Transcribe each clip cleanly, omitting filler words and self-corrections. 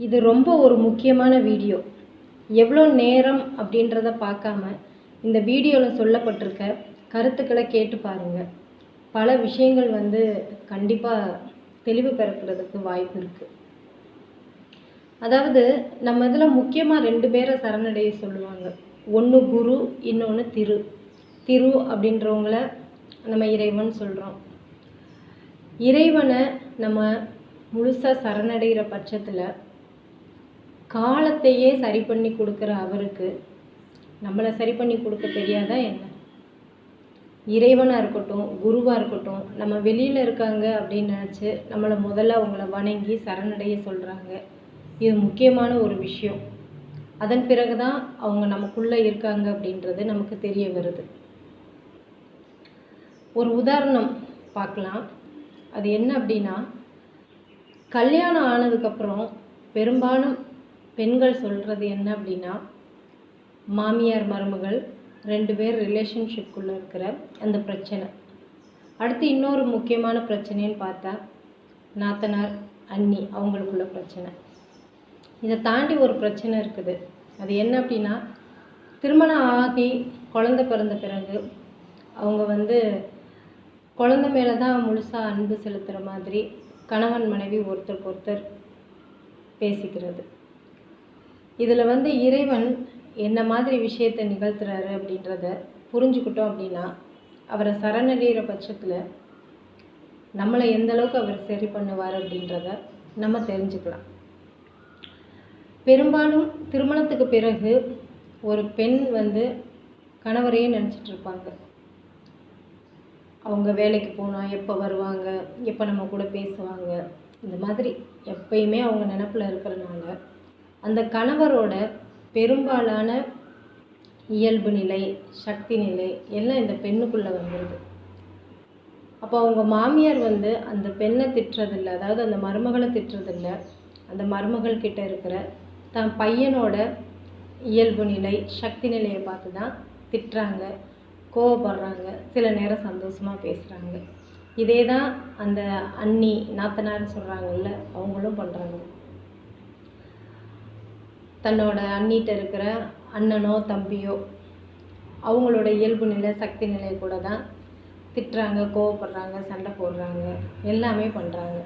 இது ரொம்ப ஒரு முக்கியமான வீடியோ. எவ்வளோ நேரம் அப்படின்றத பார்க்காம இந்த வீடியோவில் சொல்லப்பட்டிருக்க கருத்துக்களை கேட்டு பாருங்கள். பல விஷயங்கள் கண்டிப்பாக தெளிவு பெறக்கிறதுக்கு வாய்ப்பு இருக்குது. அதாவது நம்ம இதில் முக்கியமாக 2 பேரை சரணடைய சொல்லுவாங்க. ஒன்று குரு, இன்னொன்று திரு. திரு அப்படின்றவங்கள நம்ம இறைவன் சொல்கிறோம். இறைவனை நம்ம முழுசாக சரணடைகிற பட்சத்தில் காலத்தையே சரி பண்ணி கொடுக்குற அவருக்கு நம்மளை சரி பண்ணி கொடுக்க தெரியாதா என்ன? இறைவனாக இருக்கட்டும், குருவாக இருக்கட்டும், நம்ம வெளியில் இருக்காங்க அப்படின்னு நினச்சி நம்மளை முதல்ல அவங்கள வணங்கி சரணடைய சொல்கிறாங்க. இது முக்கியமான ஒரு விஷயம். அதன் பிறகு தான் அவங்க நமக்குள்ளே இருக்காங்க அப்படின்றது நமக்கு தெரிய வருது. ஒரு உதாரணம் பார்க்கலாம். அது என்ன அப்படின்னா, கல்யாணம் ஆனதுக்கப்புறம் பெரும்பாலும் பெண்கள் சொல்கிறது என்ன அப்படின்னா, மாமியார் மருமகள் 2 பேர் ரிலேஷன்ஷிப்புக்குள்ளே இருக்கிற அந்த பிரச்சனை. அடுத்து இன்னொரு முக்கியமான பிரச்சனைன்னு பார்த்தா நாத்தனார் அண்ணி அவங்களுக்குள்ள பிரச்சனை. இதை தாண்டி ஒரு பிரச்சனை இருக்குது. அது என்ன அப்படின்னா, திருமணம் ஆகி குழந்தை பிறந்த பிறகு அவங்க குழந்தை மேலே தான் முழுசாக அன்பு செலுத்துகிற மாதிரி கணவன் மனைவி ஒருத்தருக்கு ஒருத்தர் பேசிக்கிறது. இதில் இறைவன் என்ன மாதிரி விஷயத்தை நிகழ்த்துறாரு அப்படின்றத புரிஞ்சுக்கிட்டோம் அப்படின்னா, அவரை சரணடைகிற பட்சத்தில் நம்மளை எந்த அளவுக்கு அவர் சரி பண்ணுவார் அப்படின்றத நம்ம தெரிஞ்சுக்கலாம். பெரும்பாலும் திருமணத்துக்கு பிறகு ஒரு பெண் கணவரையே நினச்சிட்டு இருப்பாங்க. அவங்க வேலைக்கு போனால் எப்போ வருவாங்க, எப்போ நம்ம கூட பேசுவாங்க, இந்த மாதிரி எப்பயுமே அவங்க நினப்பில் இருக்கிறனால அந்த கணவரோட பெரும்பாலான இயல்பு நிலை, சக்தி நிலை எல்லாம் இந்த பெண்ணுக்குள்ளே வந்துடுது. அப்போ அவங்க மாமியார் அந்த பெண்ணை திட்டுறதில்லை, அதாவது அந்த மருமகளை திட்டுறதில்லை. அந்த மருமகள் கிட்ட இருக்கிற தன் பையனோட இயல்பு நிலை, சக்தி நிலையை பார்த்து தான் திட்டுறாங்க, கோவப்படுறாங்க, சில நேரம் சந்தோஷமாக பேசுகிறாங்க. இதே தான் அந்த அண்ணி நாத்தனார்னு சொல்கிறாங்கல்ல, அவங்களும் பண்ணுறாங்க. தன்னோட அண்ணிகிட்ட இருக்கிற அண்ணனோ தம்பியோ அவங்களோட இயல்பு நிலை, சக்தி நிலை கூட தான் திட்டுறாங்க, கோவப்படுறாங்க, சண்டை போடுறாங்க, எல்லாமே பண்ணுறாங்க.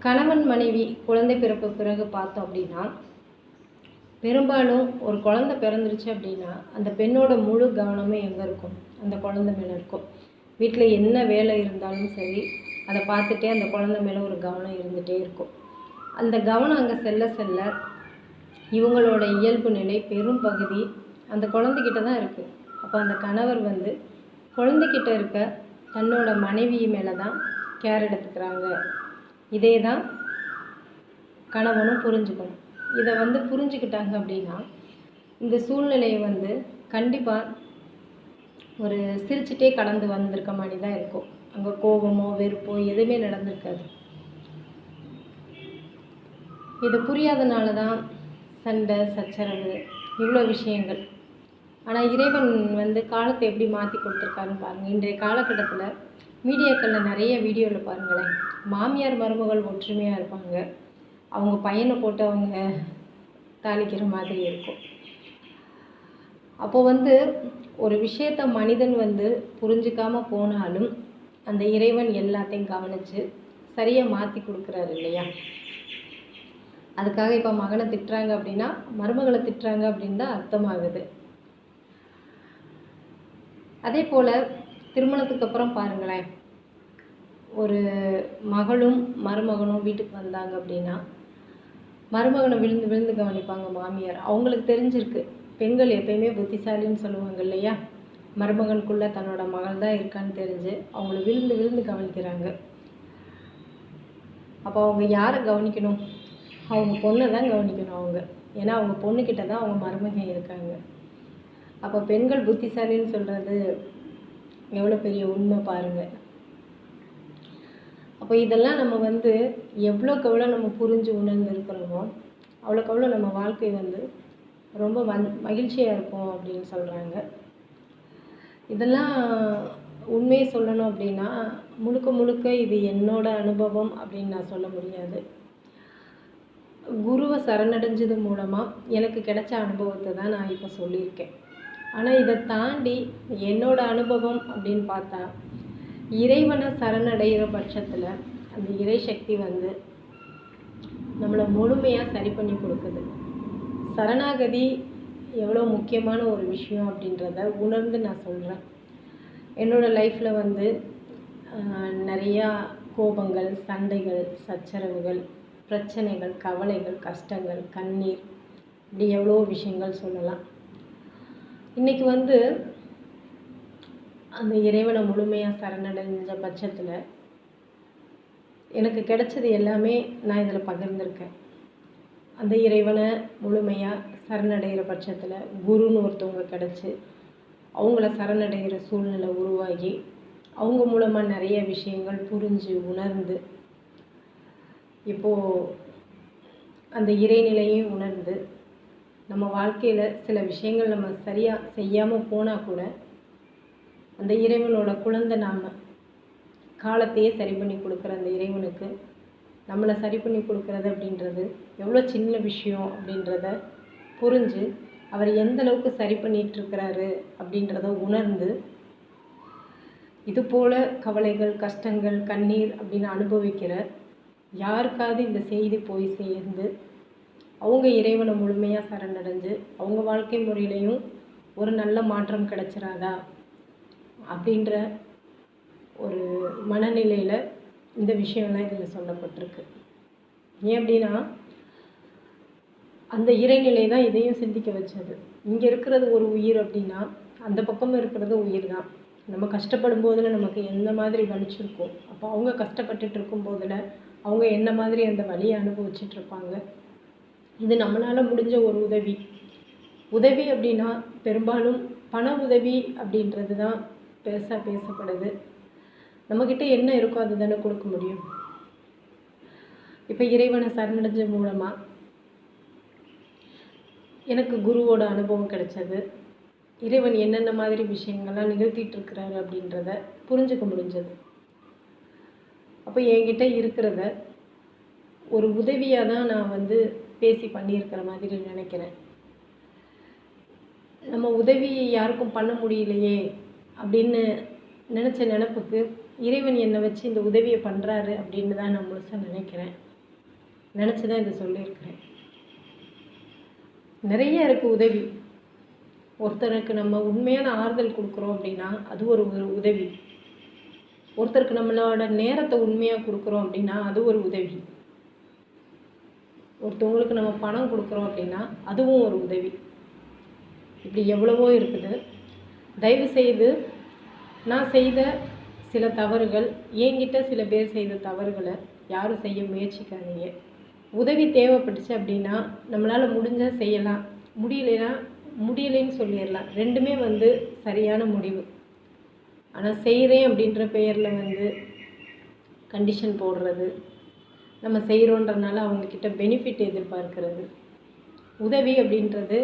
கணவன் மனைவி குழந்தை பிறப்பு பிறகு பார்த்தோம் அப்படின்னா, பெரும்பாலும் ஒரு குழந்தை பிறந்துருச்சு அப்படின்னா அந்த பெண்ணோட முழு கவனமும் எங்கே இருக்கும்? அந்த குழந்தை மேலே இருக்கும். வீட்டில் என்ன வேலை இருந்தாலும் சரி, அதை பார்த்துட்டே அந்த குழந்தை மேலே ஒரு கவனம் இருந்துகிட்டே இருக்கும். அந்த கவனம் அங்கே செல்ல செல்ல இவங்களோட இயல்பு நிலை பெரும் பகுதி அந்த குழந்தைகிட்ட தான் இருக்குது. அப்போ அந்த கணவர் குழந்தைகிட்ட இருக்க தன்னோட மனைவி மேலே தான் கேர் எடுத்துக்கிறாங்க. இதே தான் கணவனும் புரிஞ்சுக்கணும். இதை புரிஞ்சுக்கிட்டாங்க அப்படின்னா இந்த சூழ்நிலையை கண்டிப்பாக ஒரு சிரிச்சுட்டே கடந்து வந்திருக்க மாதிரி தான் இருக்கும். அங்கே கோபமோ வெறுப்போ எதுவுமே நடந்திருக்காது. இது புரியாதனால தான் சண்டை, சச்சரவு, இவ்வளோ விஷயங்கள். ஆனால் இறைவன் காலத்தை எப்படி மாற்றி கொடுத்துருக்காருன்னு பாருங்கள். இன்றைய காலகட்டத்தில் மீடியாக்களில் நிறைய வீடியோவில் பாருங்களேன், மாமியார் மருமகள் ஒற்றுமையாக இருப்பாங்க. அவங்க பையனை போட்டு அவங்க தாளிக்கிற மாதிரி இருக்கும். அப்போது ஒரு விஷயத்தை மனிதன் புரிஞ்சிக்காமல் போனாலும் அந்த இறைவன் எல்லாத்தையும் கவனித்து சரியாக மாற்றி கொடுக்குறாரு இல்லையா? அதுக்காக இப்போ மகனை திட்டுறாங்க அப்படின்னா மருமகளை திட்டுறாங்க அப்படின்னு தான் அர்த்தமாகுது. அதே போல் திருமணத்துக்கு அப்புறம் பாருங்களேன், ஒரு மகளும் மருமகனும் வீட்டுக்கு வந்தாங்க அப்படின்னா மருமகனை விழுந்து விழுந்து கவனிப்பாங்க மாமியார். அவங்களுக்கு தெரிஞ்சிருக்கு, பெண்கள் எப்பயுமே புத்திசாலின்னு சொல்லுவாங்க இல்லையா? மருமகனுக்குள்ளே தன்னோட மகள் தான் இருக்கான்னு தெரிஞ்சு அவங்கள விழுந்து விழுந்து கவனிக்கிறாங்க. அப்போ அவங்க யாரை கவனிக்கணும்? அவங்க பொண்ணை தான் கவனிக்கணும் அவங்க. ஏன்னா அவங்க பொண்ணுக்கிட்ட தான் அவங்க மருமகன் இருக்காங்க. அப்போ பெண்கள் புத்திசாலின்னு சொல்கிறது எவ்வளோ பெரிய உண்மை பாருங்கள். அப்போ இதெல்லாம் நம்ம எவ்வளோக்கு எவ்வளோ நம்ம புரிஞ்சு உணர்ந்து இருக்கிறோமோ அவ்வளோக்கு எவ்வளோ நம்ம வாழ்க்கை ரொம்ப மகிழ்ச்சியாக இருக்கும் அப்படின்னு சொல்கிறாங்க. இதெல்லாம் உண்மையை சொல்லணும் அப்படின்னா முழுக்க முழுக்க இது என்னோட அனுபவம் அப்படின்னு நான் சொல்ல முடியாது. குருவை சரணடைஞ்சது மூலமாக எனக்கு கிடைச்ச அனுபவத்தை தான் நான் இப்போ சொல்லியிருக்கேன். ஆனால் இதை தாண்டி என்னோட அனுபவம் அப்படின்னு பார்த்தா, இறைவனை சரணடைகிற பட்சத்தில் அந்த இறை சக்தி வந்து நம்மளை முழுமையாக சரி பண்ணி கொடுக்குது. சரணாகதி எவ்வளோ முக்கியமான ஒரு விஷயம் அப்படின்றத உணர்ந்து நான் சொல்கிறேன். என்னோடய லைஃப்பில் வந்து நிறையா கோபங்கள், சண்டைகள், சச்சரவுகள், பிரச்சனைகள், கவலைகள், கஷ்டங்கள், கண்ணீர், இப்படி எவ்வளோ விஷயங்கள் சொல்லலாம். இன்றைக்கி வந்து அந்த இறைவனை முழுமையாக சரணடைஞ்ச பட்சத்தில் எனக்கு கிடைச்சது எல்லாமே நான் இதில் பகிர்ந்திருக்கேன். அந்த இறைவனை முழுமையாக சரணடைகிற பட்சத்தில் குருன்னு ஒருத்தவங்க கிடச்சி அவங்கள சரணடைகிற சூழ்நிலை உருவாகி அவங்க மூலமாக நிறைய விஷயங்கள் புரிஞ்சு உணர்ந்து இப்போது அந்த இறைநிலையும் உணர்ந்து நம்ம வாழ்க்கையில் சில விஷயங்கள் நம்ம சரியாக செய்யாமல் போனால் கூட அந்த இறைவனோட குழந்தை நாம் காலத்தையே சரி பண்ணி கொடுக்குற அந்த இறைவனுக்கு நம்மளை சரி பண்ணி கொடுக்குறது அப்படின்றது எவ்வளோ சின்ன விஷயம் அப்படின்றத புரிஞ்சு அவர் எந்த அளவுக்கு சரி பண்ணிகிட்ருக்கிறாரு அப்படின்றத உணர்ந்து இது போல் கவலைகள், கஷ்டங்கள், கண்ணீர் அப்படின்னு அனுபவிக்கிற யாருக்காவது இந்த செய்தி போய் சேர்ந்து அவங்க இறைவனை முழுமையாக சரணடைஞ்சு அவங்க வாழ்க்கை முறையிலையும் ஒரு நல்ல மாற்றம் கிடைச்சிராதா அப்படின்ற ஒரு மனநிலையில் இந்த விஷயம்லாம் இதில் சொல்லப்பட்டிருக்கு. ஏன் அப்படின்னா அந்த இறைநிலை தான் இதையும் சிந்திக்க வச்சது. இங்கே இருக்கிறது ஒரு உயிர் அப்படின்னா அந்த பக்கம் இருக்கிறது உயிர் தான். நம்ம கஷ்டப்படும் போதில் நமக்கு எந்த மாதிரி வலிச்சிருக்கும், அப்போ அவங்க கஷ்டப்பட்டுட்டு இருக்கும் போதில் அவங்க என்ன மாதிரி அந்த வலியை அனுபவிச்சிட்ருப்பாங்க. இது நம்மளால் முடிஞ்ச ஒரு உதவி அப்படின்னா பெரும்பாலும் பண உதவி அப்படின்றது தான் பெருசாக பேசப்படுது. நம்மக்கிட்ட என்ன இருக்கோ அது தானே கொடுக்க முடியும். இப்போ இறைவனை சரணடைஞ்ச மூலமாக எனக்கு குருவோட அனுபவம் கிடைச்சது. இறைவன் என்னென்ன மாதிரி விஷயங்கள்லாம் நிகழ்த்திட்டுருக்கிறாரு அப்படின்றத புரிஞ்சுக்க முடிஞ்சது. அப்போ என்கிட்ட இருக்கிறத ஒரு உதவியாக தான் நான் வந்து பேசி பண்ணியிருக்கிற மாதிரி நினைக்கிறேன். நம்ம உதவி யாருக்கும் பண்ண முடியலையே அப்படின்னு நினச்ச நினப்புக்கு இறைவன் என்னை வச்சு இந்த உதவியை பண்ணுறாரு அப்படின்னு தான் நான் முழுசாக நினச்சி தான் இதை சொல்லியிருக்கிறேன். நிறைய இருக்குது உதவி. ஒருத்தருக்கு நம்ம உண்மையான ஆறுதல் கொடுக்குறோம் அப்படின்னா அது ஒரு உதவி. ஒருத்தருக்கு நம்மளோட நேரத்தை உண்மையாக கொடுக்குறோம் அப்படின்னா அது ஒரு உதவி. ஒருத்தவங்களுக்கு நம்ம பணம் கொடுக்குறோம் அப்படின்னா அதுவும் ஒரு உதவி. இப்படி எவ்வளவோ இருக்குது. தயவு செய்து நான் செய்த சில தவறுகள், என்கிட்ட சில பேர் செய்த தவறுகளை யாரும் செய்ய முயற்சிக்காதீங்க. உதவி தேவைப்பட்டுச்சு அப்படின்னா நம்மளால் முடிஞ்சால் செய்யலாம், முடியலைன்னு சொல்லிடலாம். ரெண்டுமே வந்து சரியான முடிவு. ஆனால் செய்கிறேன் அப்படின்ற பெயரில் வந்து கண்டிஷன் போடுறது, நம்ம செய்கிறோன்றனால அவங்கக்கிட்ட பெனிஃபிட் எதிர்பார்க்கிறது. உதவி அப்படின்றது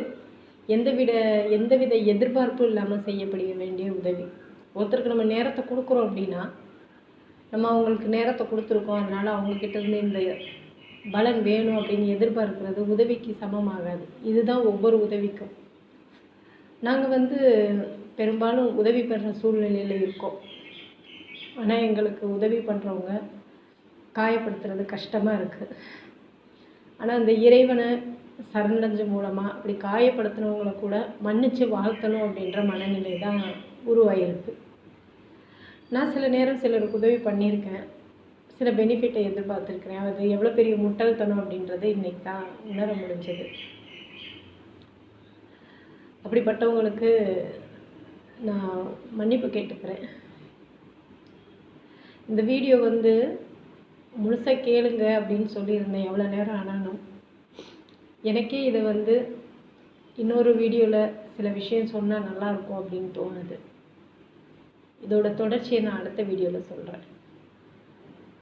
எந்தவித எதிர்பார்ப்பும் இல்லாமல் செய்யப்பட வேண்டிய உதவி. ஒருத்தருக்கு நம்ம நேரத்தை கொடுக்குறோம் அப்படின்னா நம்ம அவங்களுக்கு நேரத்தை கொடுத்துருக்கோம், அதனால் அவங்கக்கிட்ட இருந்து இந்த பலன் வேணும் அப்படின்னு எதிர்பார்க்கிறது உதவிக்கு சமமாகாது. இதுதான் ஒவ்வொரு உதவிக்கும். நாங்கள் வந்து பெரும்பாலும் உதவி பெறுற சூழ்நிலையில் இருக்கோம். ஆனால் எங்களுக்கு உதவி பண்ணுறவங்க காயப்படுத்துறது கஷ்டமாக இருக்குது. ஆனால் அந்த இறைவனை சரணடைஞ்ச மூலமாக அப்படி காயப்படுத்தினவங்களை கூட மன்னித்து வாழ்த்தணும் அப்படின்ற மனநிலை தான் உருவாகிருக்கு. நான் சில நேரம் சிலருக்கு உதவி பண்ணியிருக்கேன், சில பெனிஃபிட்டை எதிர்பார்த்துருக்கிறேன். அது எவ்வளோ பெரிய முட்டாள்தனம் அப்படின்றது இன்றைக்கி தான் உணர முடிஞ்சது. அப்படிப்பட்டவங்களுக்கு நான் மன்னிப்பு கேட்டுக்கிறேன். இந்த வீடியோ வந்து முழுசாக கேளுங்க அப்படின்னு சொல்லியிருந்தேன் எவ்வளோ நேரம் ஆனாலும். எனக்கே இதை வந்து இன்னொரு வீடியோவில் சில விஷயம் சொன்னால் நல்லாயிருக்கும் அப்படின்னு தோணுது. இதோட தொடர்ச்சியை நான் அடுத்த வீடியோவில் சொல்கிறேன்.